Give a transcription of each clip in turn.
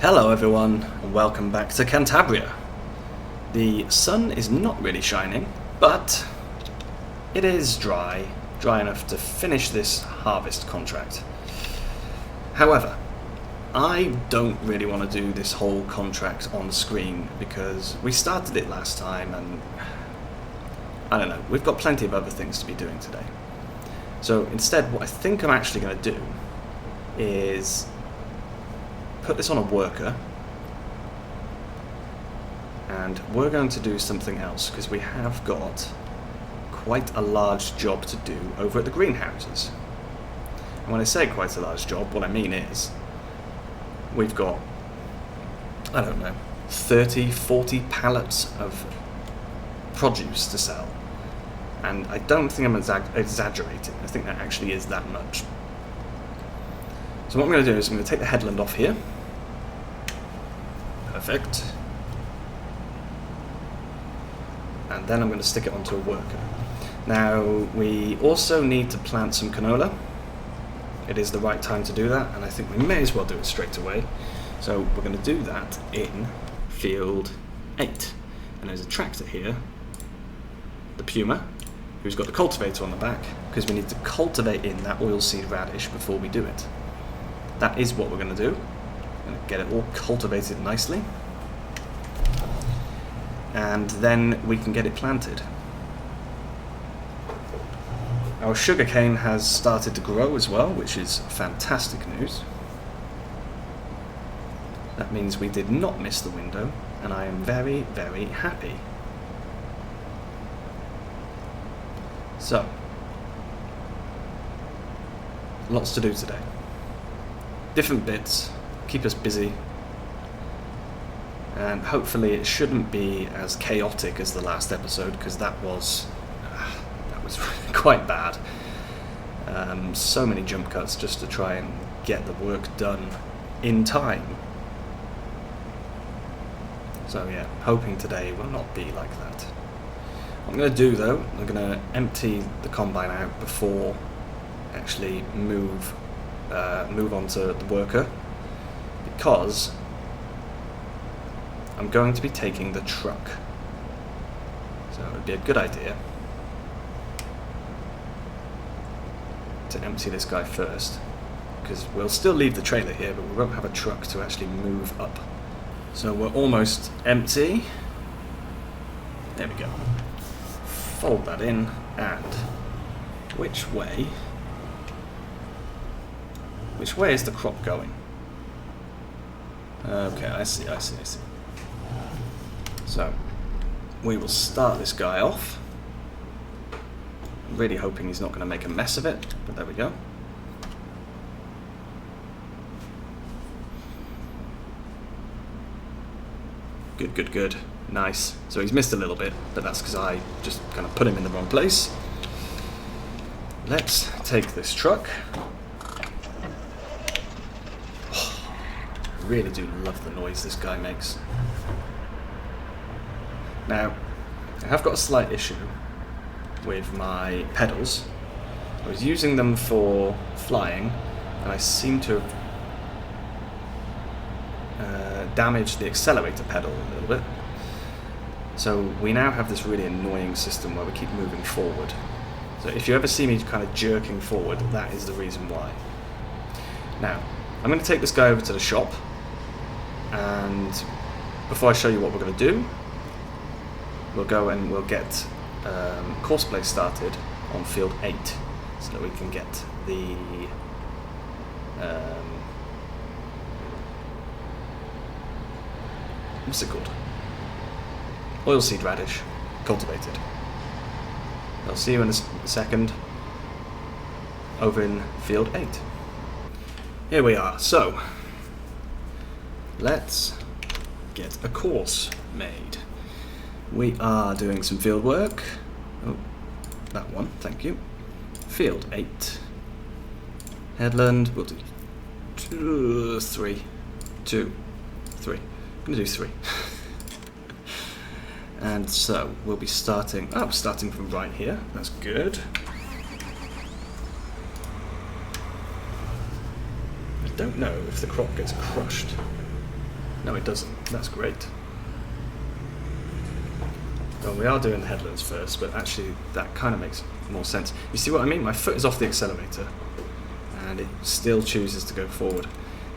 Hello everyone, and welcome back to Cantabria. The sun is not really shining, but it is dry enough to finish this harvest contract. However, I don't really want to do this whole contract on screen because we started it last time and I don't know, we've got plenty of other things to be doing today. So instead, what I think I'm actually going to do is put this on a worker, and we're going to do something else because we have got quite a large job to do over at the greenhouses. And when I say quite a large job, what I mean is we've got, I don't know, 30, 40 pallets of produce to sell. And I don't think I'm exaggerating. I think that actually is that much. So what I'm going to do is I'm going to take the headland off here. Perfect. And then I'm going to stick it onto a worker. Now, we also need to plant some canola. It is the right time to do that, and I think we may as well do it straight away. So we're going to do that in field 8. And there's a tractor here, the Puma, who's got the cultivator on the back, because we need to cultivate in that oilseed radish before we do it. That is what we're going to do. Going to get it all cultivated nicely, and then we can get it planted. Our sugarcane has started to grow as well, which is fantastic news. That means we did not miss the window, and I am very, very happy. So, lots to do today. Different bits, keep us busy, and hopefully it shouldn't be as chaotic as the last episode, because that was quite bad. So many jump cuts just to try and get the work done in time. So yeah, hoping today will not be like that. What I'm going to do though, I'm going to empty the combine out before actually move on to the worker, because I'm going to be taking the truck. So it would be a good idea to empty this guy first, because we'll still leave the trailer here, but we won't have a truck to actually move up. So we're almost empty. There we go. Fold that in, and which way is the crop going? Okay, I see. So, we will start this guy off. I'm really hoping he's not going to make a mess of it, but there we go. Good. Nice. So he's missed a little bit, but that's because I just kind of put him in the wrong place. Let's take this truck. I really do love the noise this guy makes. Now, I have got a slight issue with my pedals. I was using them for flying, and I seem to have damaged the accelerator pedal a little bit. So we now have this really annoying system where we keep moving forward. So if you ever see me kind of jerking forward, that is the reason why. Now, I'm going to take this guy over to the shop, and before I show you what we're going to do, we'll go and we'll get courseplay started on field 8, so that we can get the what's it called? Oilseed radish cultivated. I'll see you in a second over in field 8. Here we are. So let's get a course made. We are doing some field work. Oh, that one, thank you. Field 8. Headland, we'll do 2, 3. I'm going to do 3. And so we'll be starting from right here. That's good. I don't know if the crop gets crushed. No, it doesn't. That's great. Well, we are doing the headlands first, but actually that kind of makes more sense. You see what I mean? My foot is off the accelerator, and it still chooses to go forward.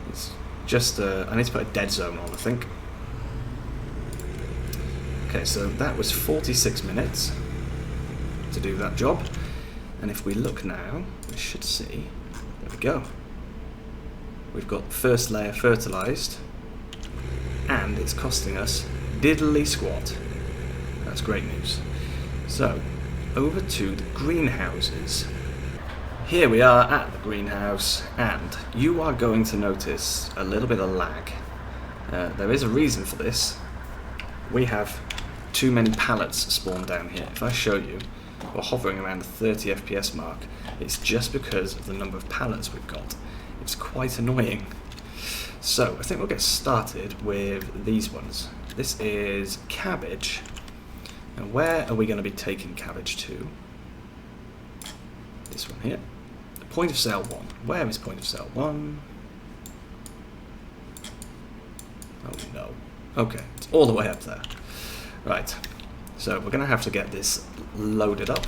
It's just, I need to put a dead zone on, I think. Okay, so that was 46 minutes to do that job. And if we look now, we should see, there we go. We've got first layer fertilized, and it's costing us diddly squat. That's great news. So, over to the greenhouses. Here we are at the greenhouse, and you are going to notice a little bit of lag. There is a reason for this. We have too many pallets spawned down here. If I show you, we're hovering around the 30 FPS mark. It's just because of the number of pallets we've got. It's quite annoying. So, I think we'll get started with these ones. This is Cabbage. And where are we going to be taking Cabbage to? This one here. Point of sale 1. Where is point of sale 1? Oh no. Okay, it's all the way up there. Right. So we're going to have to get this loaded up.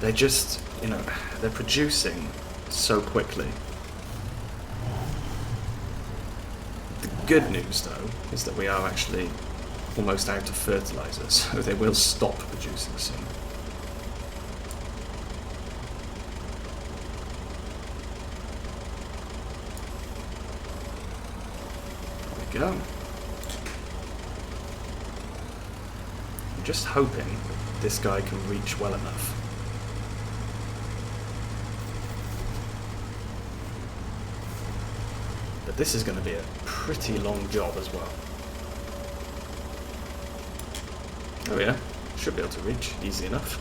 They're just, you know, they're producing so quickly. The good news though is that we are actually almost out of fertilizer, so they will stop producing soon. There we go. I'm just hoping this guy can reach well enough. But this is going to be a pretty long job as well. Oh yeah, should be able to reach, easy enough.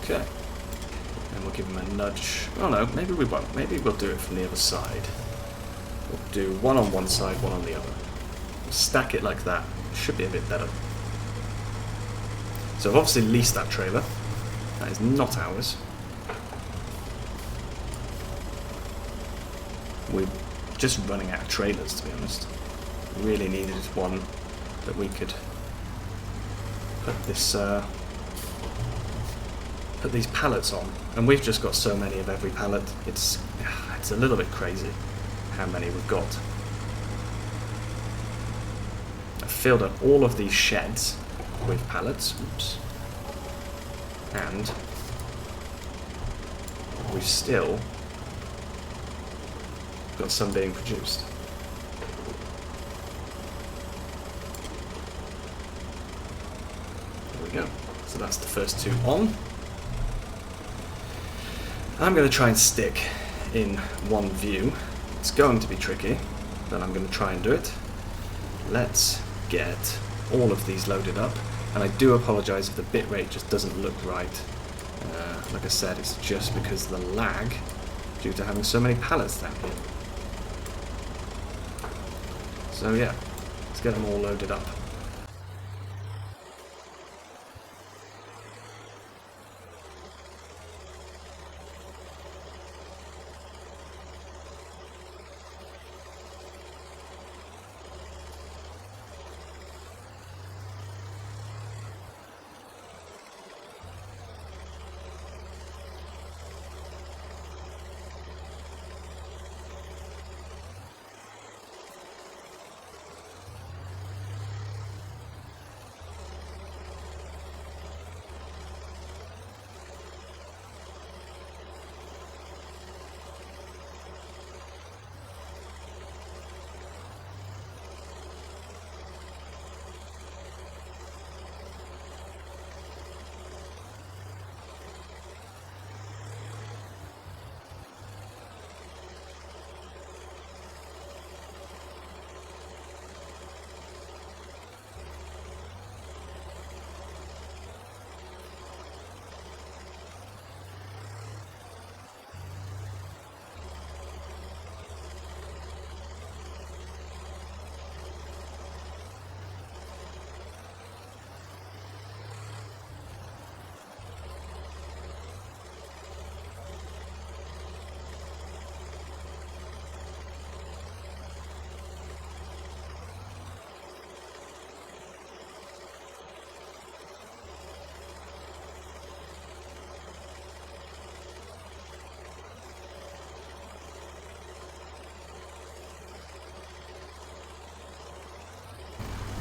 Okay, and we'll give him a nudge. Oh no, maybe we won't, maybe we'll do it from the other side. We'll do one on one side, one on the other. We'll stack it like that, it should be a bit better. So I've obviously leased that trailer, that is not ours. We're just running out of trailers, to be honest. We really needed one that we could put this, put these pallets on, and we've just got so many of every pallet. It's a little bit crazy how many we've got. I've filled up all of these sheds with pallets. Oops, and we've still got some being produced. There we go. So that's the first two on. I'm going to try and stick in one view. It's going to be tricky, but I'm going to try and do it. Let's get all of these loaded up, and I do apologise if the bitrate just doesn't look right. Like I said, it's just because of the lag due to having so many pallets down here. So yeah, let's get them all loaded up.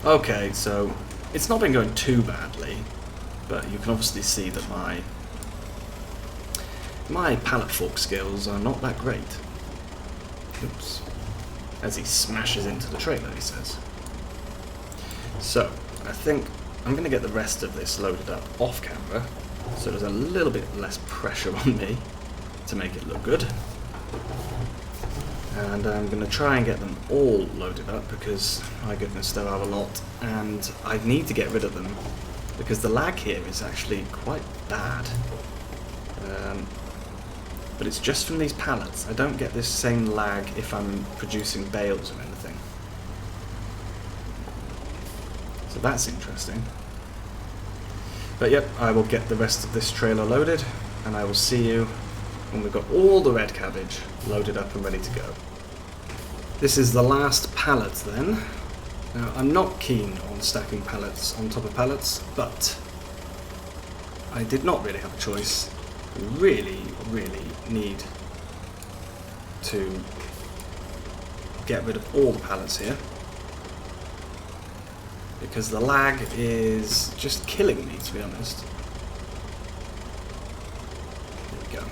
Okay, so it's not been going too badly, but you can obviously see that my pallet fork skills are not that great. Oops. As he smashes into the trailer, he says. So, I think I'm going to get the rest of this loaded up off camera, so there's a little bit less pressure on me to make it look good. And I'm going to try and get them all loaded up because, my goodness, there are a lot, and I need to get rid of them because the lag here is actually quite bad. But it's just from these pallets. I don't get this same lag if I'm producing bales or anything. So that's interesting. But yep, I will get the rest of this trailer loaded, and I will see you when we've got all the red cabbage loaded up and ready to go. This is the last pallet then. Now, I'm not keen on stacking pallets on top of pallets, but I did not really have a choice. I really need to get rid of all the pallets here because the lag is just killing me, to be honest. There we go.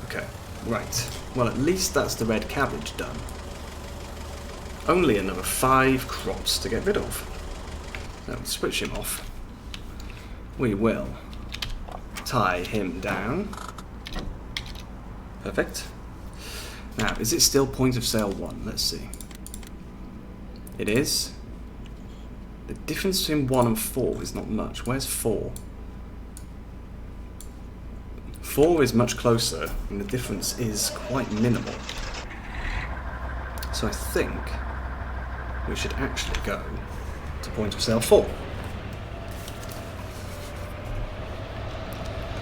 Okay, right. Well, at least that's the red cabbage done. Only another 5 crops to get rid of. Now, we'll switch him off. We will tie him down. Perfect. Now, is it still point of sale 1? Let's see. It is. The difference between 1 and 4 is not much. Where's 4? 4 is much closer, and the difference is quite minimal. So I think we should actually go to point of sale 4.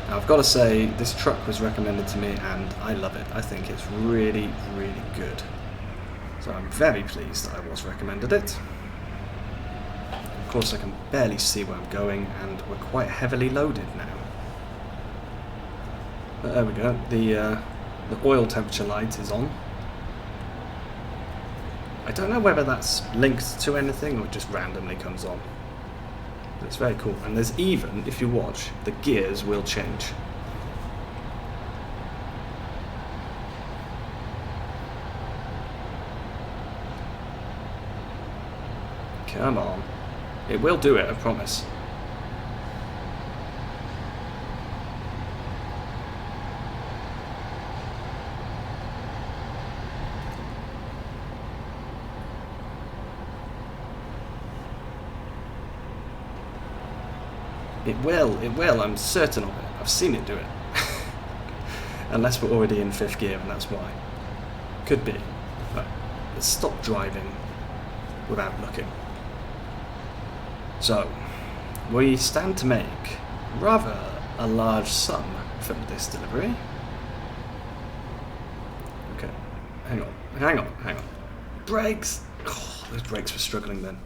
Now, I've got to say, this truck was recommended to me and I love it. I think it's really good. So I'm very pleased that I was recommended it. Of course, I can barely see where I'm going and we're quite heavily loaded now. But there we go, the oil temperature light is on. I don't know whether that's linked to anything or it just randomly comes on. But it's very cool. And there's even, if you watch, the gears will change. Come on. It will do it, I promise. It will, I'm certain of it. I've seen it do it. Unless we're already in 5th gear, and that's why. Could be. But let's stop driving without looking. So, we stand to make rather a large sum from this delivery. Okay, hang on. Brakes! Oh, those brakes were struggling then.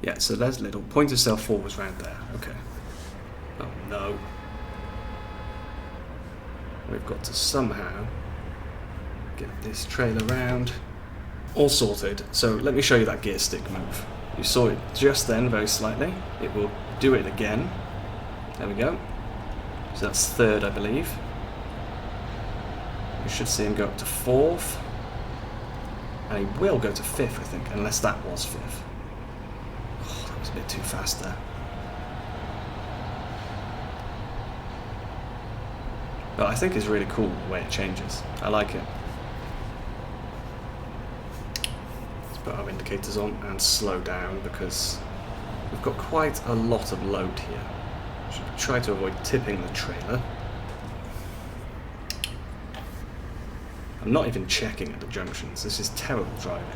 Yeah, so there's little. Point of sale 4 was round there. Okay. Oh no. We've got to somehow get this trailer round. All sorted. So let me show you that gear stick move. You saw it just then, very slightly. It will do it again. There we go. So that's 3rd, I believe. You should see him go up to 4th. And he will go to 5th, I think, unless that was 5th. Oh, that was a bit too fast there. But I think it's really cool the way it changes. I like it. Let's put our indicators on and slow down because we've got quite a lot of load here. Should try to avoid tipping the trailer. I'm not even checking at the junctions. This is terrible driving.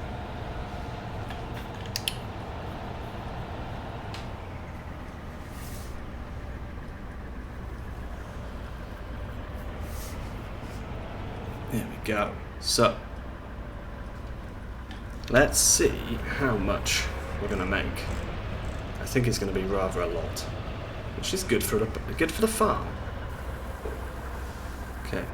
There we go. So, let's see how much we're going to make. I think it's going to be rather a lot, which is good for the farm. Okay.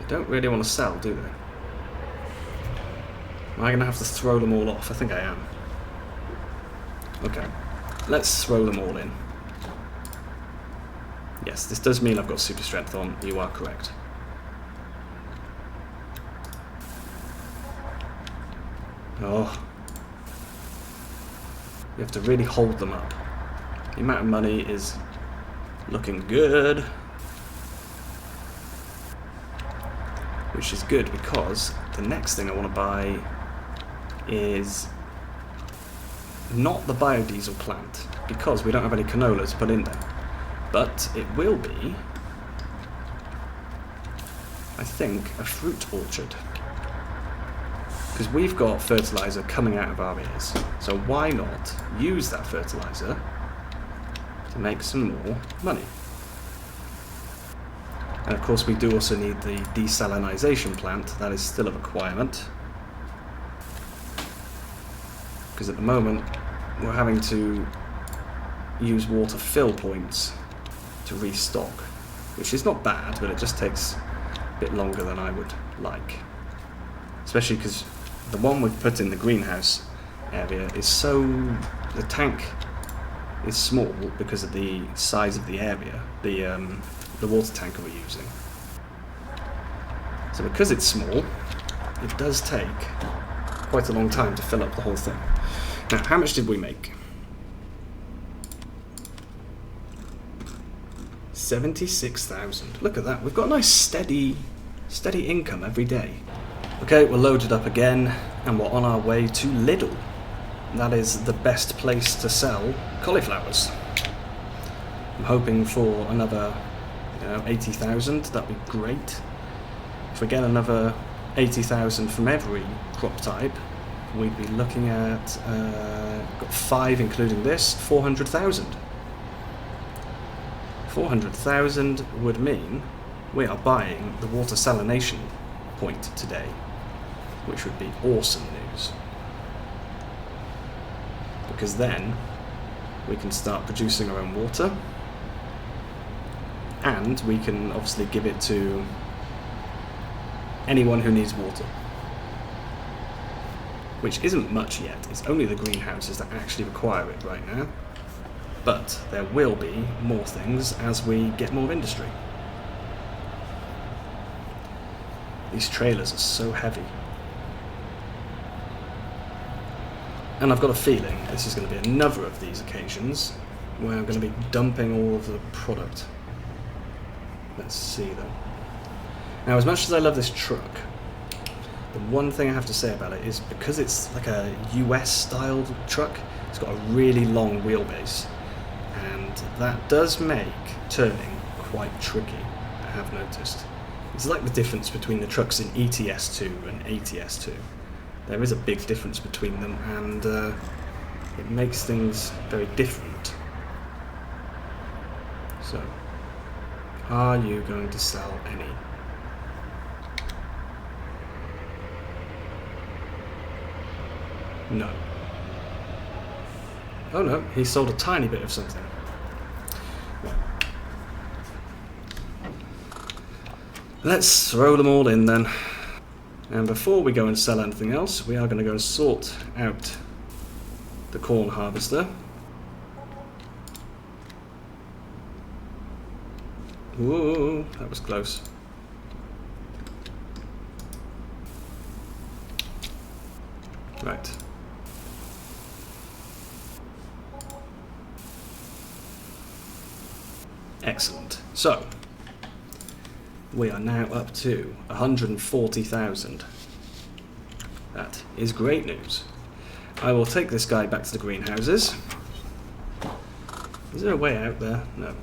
They don't really want to sell, do they? Am I going to have to throw them all off? I think I am. Okay, let's throw them all in. Yes, this does mean I've got super strength on. You are correct. Oh. You have to really hold them up. The amount of money is looking good. Which is good because the next thing I want to buy is not the biodiesel plant, because we don't have any canola to put in there. But it will be, I think, a fruit orchard. Because we've got fertiliser coming out of our ears. So why not use that fertiliser to make some more money? And of course we do also need the desalinization plant. That is still a requirement. Because at the moment we're having to use water fill points to restock. Which is not bad, but it just takes a bit longer than I would like. Especially because the one we've put in the greenhouse area is so... the tank is small because of the size of the area, the water tanker we're using. So because it's small, it does take quite a long time to fill up the whole thing. Now, how much did we make? 76,000. Look at that. We've got a nice steady income every day. Okay, we're loaded up again, and we're on our way to Lidl. That is the best place to sell cauliflowers. I'm hoping for another, 80,000. That'd be great. If we get another 80,000 from every crop type, we'd be looking at, got 5 including this, 400,000. 400,000 would mean we are buying the water salination point today, which would be awesome news. Because then we can start producing our own water, and we can obviously give it to anyone who needs water. Which isn't much yet. It's only the greenhouses that actually require it right now. But there will be more things as we get more industry. These trailers are so heavy. And I've got a feeling this is going to be another of these occasions where I'm going to be dumping all of the product. Let's see though. Now, as much as I love this truck, the one thing I have to say about it is because it's like a US styled truck, it's got a really long wheelbase, and that does make turning quite tricky, I have noticed. It's like the difference between the trucks in ETS2 and ATS2. There is a big difference between them, and it makes things very different. So, are you going to sell any? No. Oh no, he sold a tiny bit of something. Well, let's throw them all in then. And before we go and sell anything else, we are going to go and sort out the corn harvester. Ooh, that was close. Right. Excellent. So, we are now up to 140,000. That is great news. I will take this guy back to the greenhouses. Is there a way out there? No.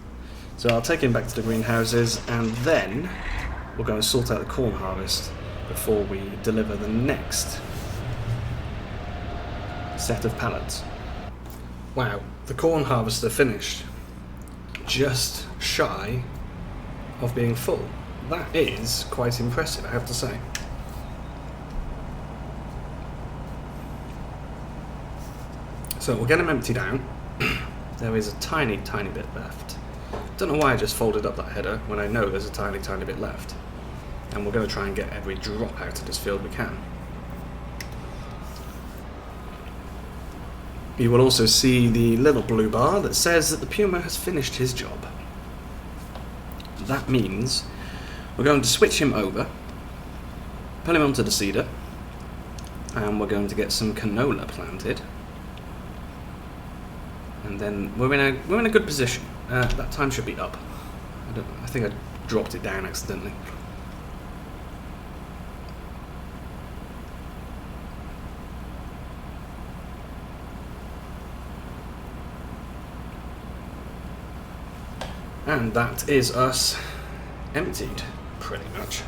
So I'll take him back to the greenhouses, and then we'll go and sort out the corn harvest before we deliver the next set of pallets. Wow, the corn harvester finished just shy of being full. That is quite impressive, I have to say. So we'll get them emptied out. There is a tiny bit left. Don't know why I just folded up that header when I know there's a tiny bit left. and we're going to try and get every drop out of this field we can. You will also see the little blue bar that says that the Puma has finished his job. That means we're going to switch him over, pull him onto the seeder, and we're going to get some canola planted. And then we're in a good position. That time should be up. I think I dropped it down accidentally. And that is us emptied, pretty much.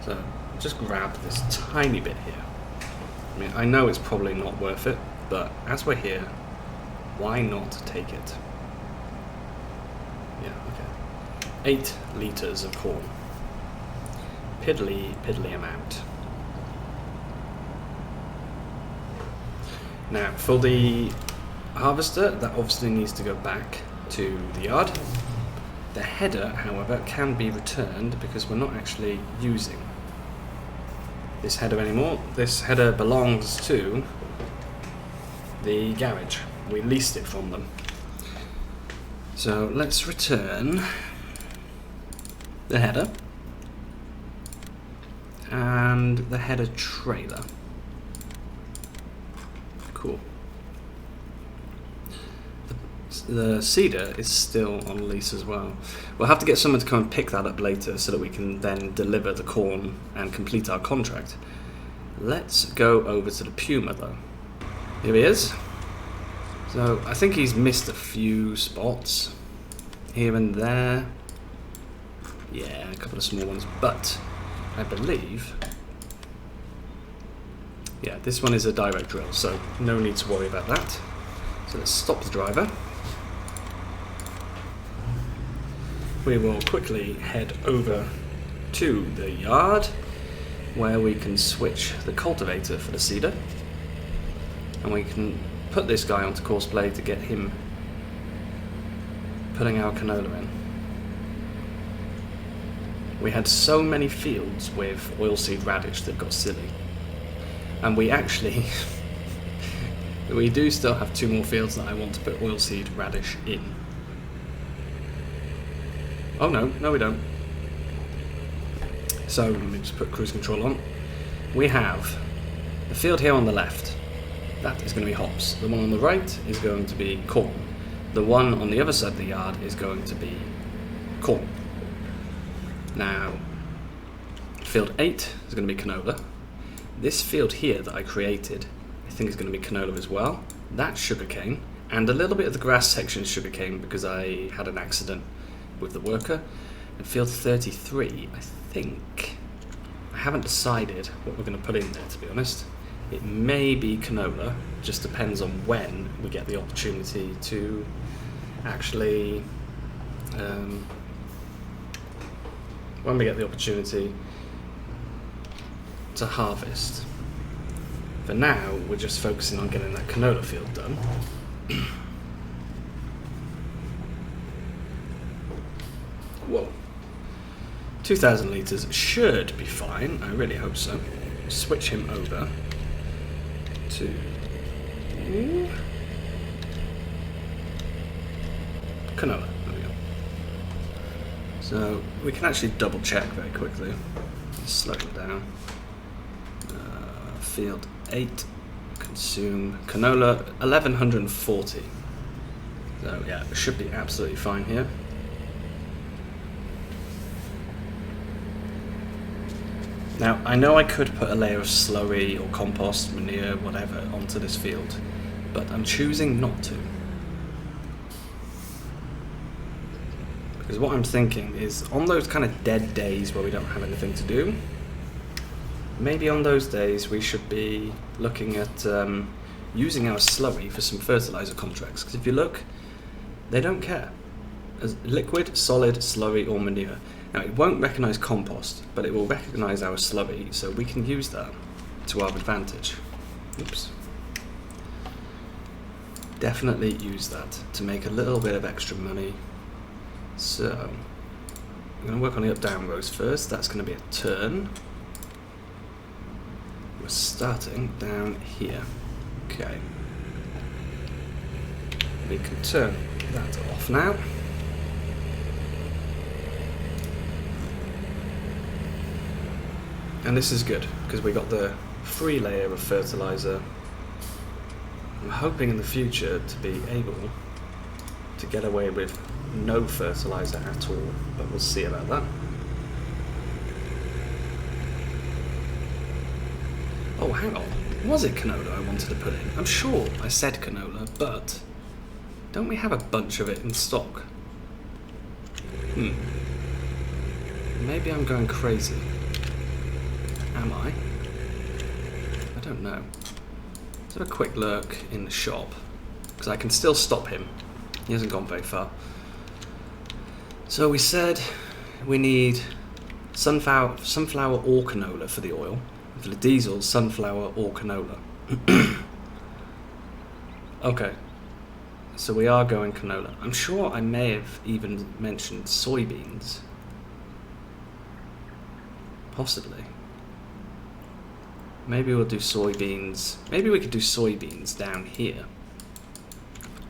So just grab this tiny bit here. I mean, I know it's probably not worth it, but as we're here, why not take it? Yeah, okay. 8 litres of corn. Piddly, piddly amount. Now, for the harvester, that obviously needs to go back to the yard. The header, however, can be returned because we're not actually using this header anymore. This header belongs to the garage. We leased it from them. So let's return the header and the header trailer. Cool. The seeder is still on lease as well. We'll have to get someone to come and pick that up later so that we can then deliver the corn and complete our contract. Let's go over to the Puma though. Here he is. So I think he's missed a few spots here and there. Yeah, a couple of small ones, but I believe, yeah, this one is a direct drill, so no need to worry about that. So let's stop the driver. We will quickly head over to the yard where we can switch the cultivator for the seeder, and we can put this guy onto course play to get him putting our canola in. We had so many fields with oilseed radish that got silly, and we actually we do still have 2 more fields that I want to put oilseed radish in. Oh no, we don't. So let me just put cruise control on. We have the field here on the left. That is going to be hops. The one on the right is going to be corn. The one on the other side of the yard is going to be corn. Now, field 8 is going to be canola. This field here that I created, I think is going to be canola as well. That's sugarcane, and a little bit of the grass section is sugarcane because I had an accident with the worker. And field 33, I think, I haven't decided what we're going to put in there, to be honest. It may be canola, just depends on when we get the opportunity to actually, when we get the opportunity to harvest. For now, we're just focusing on getting that canola field done. Whoa. 2,000 litres should be fine, I really hope so. Switch him over to canola. There we go. So we can actually double check very quickly. Slow it down. Field 8, consume canola 1140. So yeah, it should be absolutely fine here. Now, I know I could put a layer of slurry or compost, manure, whatever, onto this field, but I'm choosing not to. Because what I'm thinking is, on those kind of dead days where we don't have anything to do, maybe on those days we should be looking at using our slurry for some fertilizer contracts. Because if you look, they don't care. As liquid, solid, slurry, or manure. Now, it won't recognise compost, but it will recognise our slurry, so we can use that to our advantage. Oops. Definitely use that to make a little bit of extra money. So, I'm going to work on the up-down rows first. That's going to be a turn. We're starting down here. Okay. We can turn that off now. And this is good, because we got the free layer of fertilizer. I'm hoping in the future to be able to get away with no fertilizer at all, but we'll see about that. Oh, hang on. Was it canola I wanted to put in? I'm sure I said canola, but don't we have a bunch of it in stock? Maybe I'm going crazy. Am I? I don't know. Let's have a quick look in the shop, because I can still stop him. He hasn't gone very far. So we said we need sunflower or canola for the oil. For the diesel, sunflower or canola. Okay. So we are going canola. I'm sure I may have even mentioned soybeans. Possibly. Maybe we'll do soybeans. Maybe we could do soybeans down here.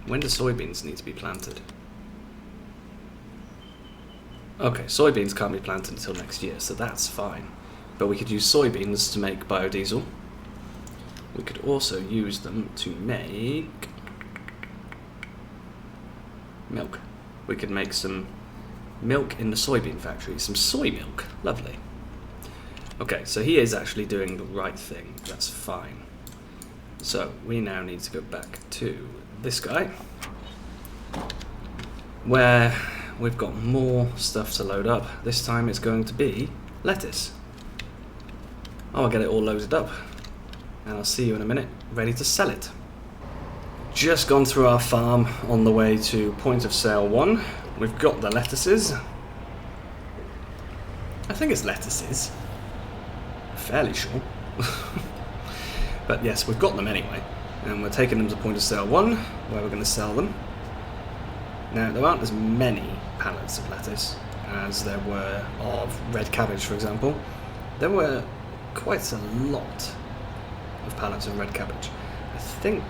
When do soybeans need to be planted? Okay, soybeans can't be planted until next year, so that's fine. But we could use soybeans to make biodiesel. We could also use them to make milk. We could make some milk in the soybean factory. Some soy milk. Lovely. Okay, so he is actually doing the right thing. That's fine. So we now need to go back to this guy, where we've got more stuff to load up. This time it's going to be lettuce. I'll get it all loaded up, and I'll see you in a minute, ready to sell it. Just gone through our farm on the way to point of sale 1. We've got the lettuces. I think it's lettuces. Fairly sure. But yes, we've got them anyway, and we're taking them to point of sale 1, where we're going to sell them. Now, there aren't as many pallets of lettuce as there were of red cabbage, for example. There were quite a lot of pallets of red cabbage. I think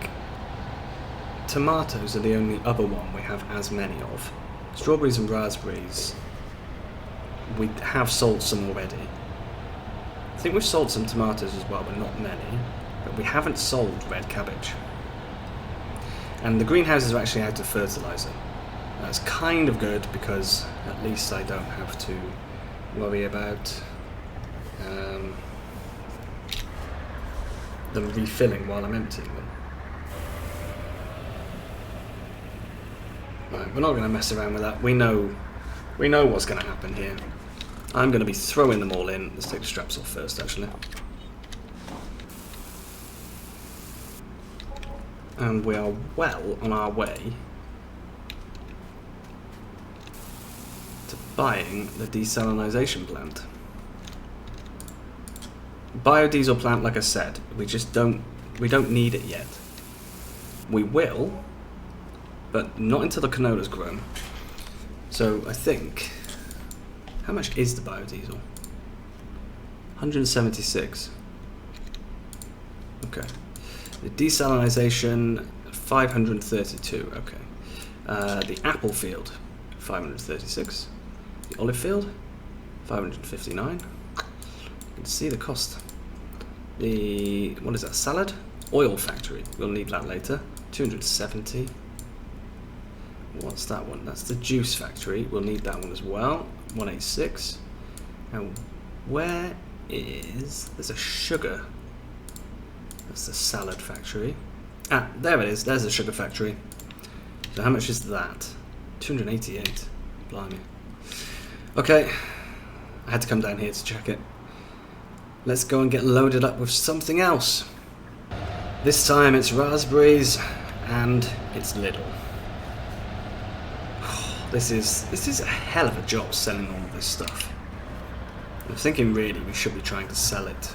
tomatoes are the only other one we have as many of. Strawberries and raspberries, we have sold some already. I think we've sold some tomatoes as well, but not many. But we haven't sold red cabbage. And the greenhouses are actually out of fertilizer. That's kind of good, because at least I don't have to worry about them refilling while I'm emptying them. Right, we're not going to mess around with that. We know what's going to happen here. I'm going to be throwing them all in. Let's take the straps off first, actually. And we are well on our way to buying the desalinization plant. Biodiesel plant, like I said, we don't need it yet. We will, but not until the canola's grown. So I think, how much is the biodiesel? 176. Okay. The desalinization, 532. Okay. The apple field, 536. The olive field, 559. You can see the cost. The, what is that, salad? Oil factory, we'll need that later. 270. What's that one? That's the juice factory. We'll need that one as well. 186. Now, where is... There's a sugar. That's the salad factory. Ah, there it is. There's the sugar factory. So how much is that? 288. Blimey. Okay. I had to come down here to check it. Let's go and get loaded up with something else. This time it's raspberries and it's Lidl. This is a hell of a job selling all of this stuff. I'm thinking really we should be trying to sell it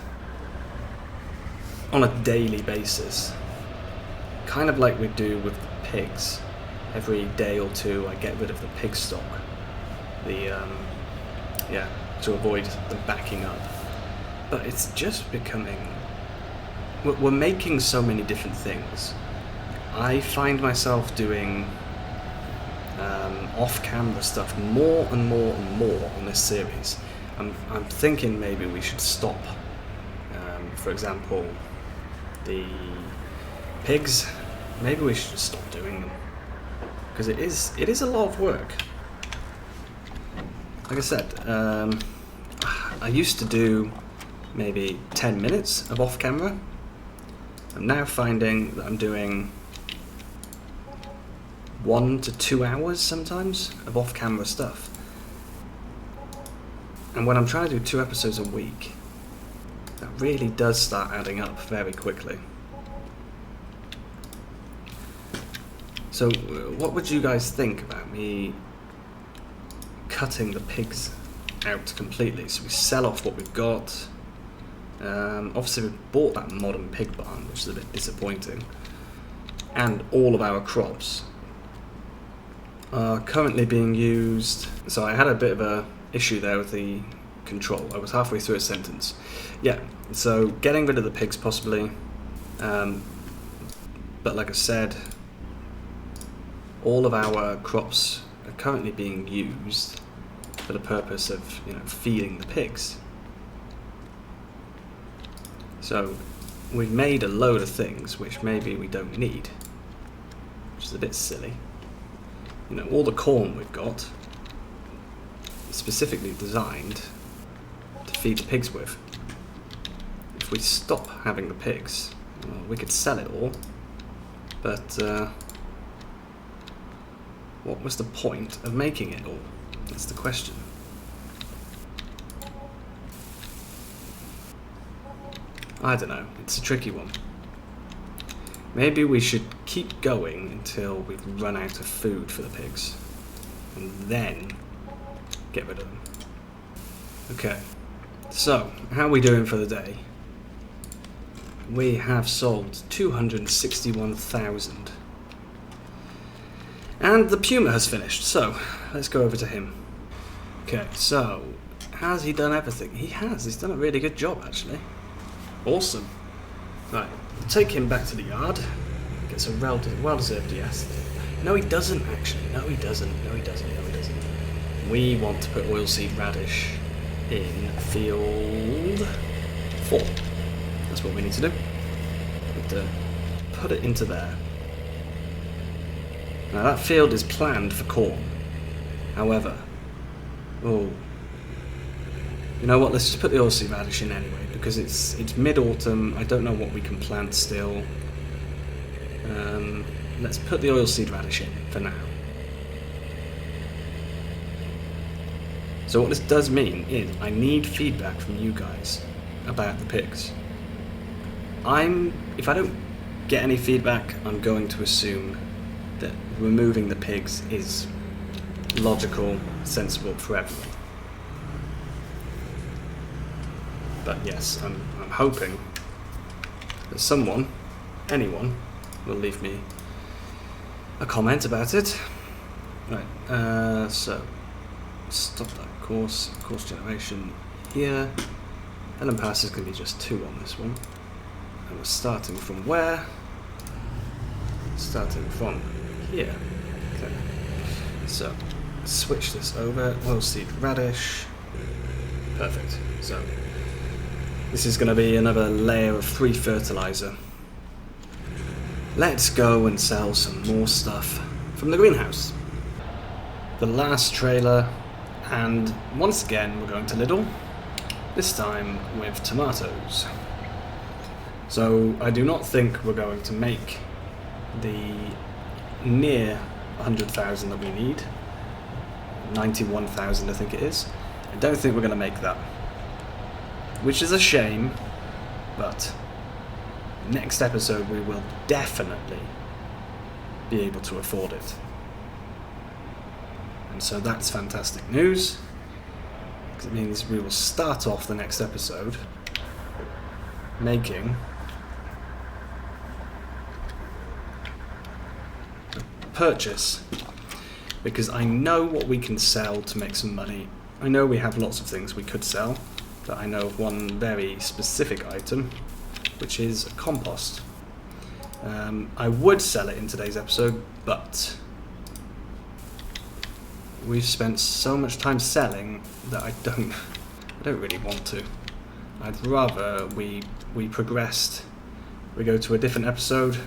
on a daily basis. Kind of like we do with the pigs. Every day or two I get rid of the pig stock. The yeah, to avoid them backing up. But it's just becoming... We're making so many different things. I find myself doing off-camera stuff more and more and more on this series. I'm thinking maybe we should stop. For example, the pigs. Maybe we should stop doing them because it is a lot of work. Like I said, I used to do maybe 10 minutes of off-camera. I'm now finding that I'm doing 1 to 2 hours sometimes of off-camera stuff. And when I'm trying to do 2 episodes a week, that really does start adding up very quickly. So what would you guys think about me cutting the pigs out completely? So we sell off what we've got. Obviously we bought that modern pig barn, which is a bit disappointing. And all of our crops are currently being used. So I had a bit of a issue there with the control. I was halfway through a sentence. Yeah, so getting rid of the pigs possibly. But like I said, all of our crops are currently being used for the purpose of, you know, feeding the pigs. So we've made a load of things which maybe we don't need, which is a bit silly. You know, all the corn we've got is specifically designed to feed the pigs with. If we stop having the pigs, well, we could sell it all, but what was the point of making it all? That's the question. I don't know, it's a tricky one. Maybe we should keep going until we've run out of food for the pigs, and then get rid of them. Okay, so how are we doing for the day? We have sold 261,000. And the Puma has finished, so let's go over to him. Okay, so has he done everything? He has, he's done a really good job actually. Awesome. Right, we'll take him back to the yard. Gets a well-deserved yes. No, he doesn't actually. No, he doesn't. No, he doesn't. No, he doesn't. We want to put oilseed radish in field 4. That's what we need to do. We have to put it into there. Now that field is planned for corn. However, you know what? Let's just put the oilseed radish in anyway because it's mid-autumn. I don't know what we can plant still. Let's put the oilseed radish in for now. So what this does mean is I need feedback from you guys about the pigs. If I don't get any feedback, I'm going to assume that removing the pigs is logical, sensible for everyone. But yes, I'm hoping that anyone, will leave me a comment about it. Right, so stop that course generation here. And then pass is going to be just 2 on this one. And we're starting from where? Starting from here. Okay. So switch this over. Oilseed radish. Perfect. So this is going to be another layer of 3 fertilizer. Let's go and sell some more stuff from the greenhouse. The last trailer, and once again we're going to Lidl, this time with tomatoes. So I do not think we're going to make the near 100,000 that we need. 91,000 I think it is. I don't think we're going to make that. Which is a shame, but next episode we will definitely be able to afford it. And so that's fantastic news, because it means we will start off the next episode making a purchase, because I know what we can sell to make some money I know we have lots of things we could sell, but I know of one very specific item, which is compost. I would sell it in today's episode, but we've spent so much time selling that I don't really want to. I'd rather we progressed, we go to a different episode.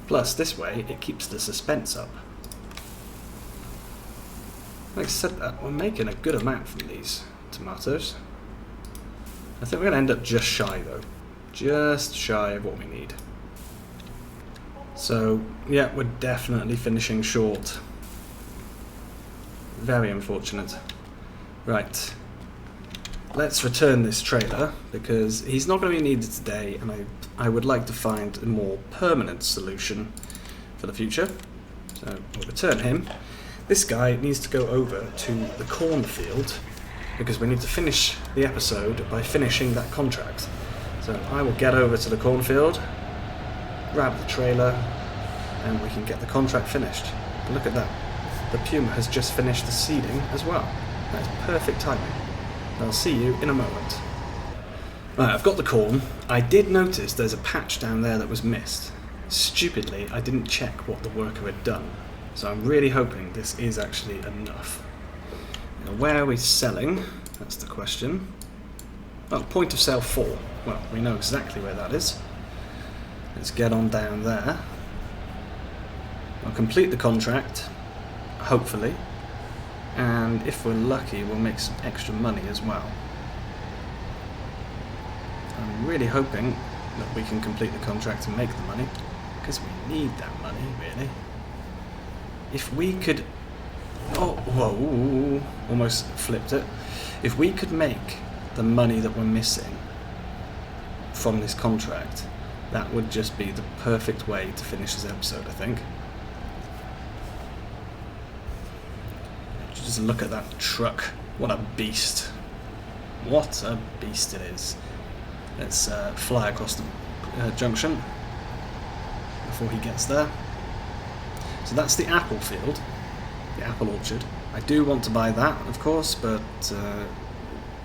Plus, this way, it keeps the suspense up. Like I said that, we're making a good amount from these tomatoes. I think we're going to end up just shy, though. Just shy of what we need. So, yeah, we're definitely finishing short. Very unfortunate. Right. Let's return this trailer, because he's not going to be needed today, and I would like to find a more permanent solution for the future. So we'll return him. This guy needs to go over to the cornfield, because we need to finish the episode by finishing that contract. So I will get over to the cornfield, grab the trailer, and we can get the contract finished. But look at that. The Puma has just finished the seeding as well. That is perfect timing. I'll see you in a moment. Right, I've got the corn. I did notice there's a patch down there that was missed. Stupidly, I didn't check what the worker had done. So I'm really hoping this is actually enough. Now, where are we selling? That's the question. Oh, point of sale 4. Well, we know exactly where that is. Let's get on down there. I'll complete the contract, hopefully. And if we're lucky, we'll make some extra money as well. I'm really hoping that we can complete the contract and make the money, because we need that money, really. If we could... Oh, whoa, almost flipped it. If we could make the money that we're missing from this contract, that would just be the perfect way to finish this episode, I think. Just look at that truck. What a beast. What a beast it is. Let's fly across the junction before he gets there. So that's the apple field, the apple orchard. I do want to buy that, of course, but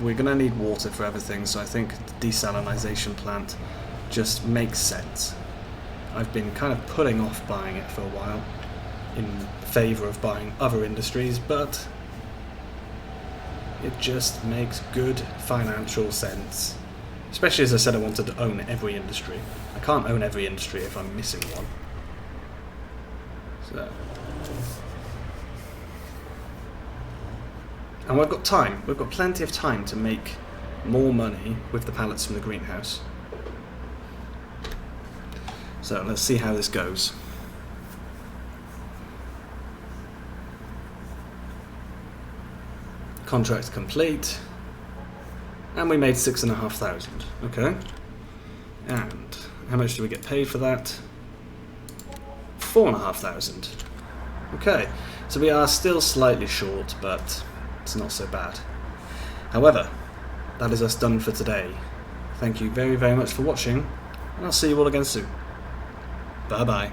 we're going to need water for everything, so I think the desalinization plant just makes sense. I've been kind of putting off buying it for a while, in favour of buying other industries, but it just makes good financial sense. Especially as I said, I wanted to own every industry. I can't own every industry if I'm missing one. So. And we've got time. We've got plenty of time to make more money with the pallets from the greenhouse. So let's see how this goes. Contract complete, and we made 6,500. Okay, and how much do we get paid for that? 4,500. Okay, so we are still slightly short, but it's not so bad. However, that is us done for today. Thank you very, very much for watching, and I'll see you all again soon. Bye bye.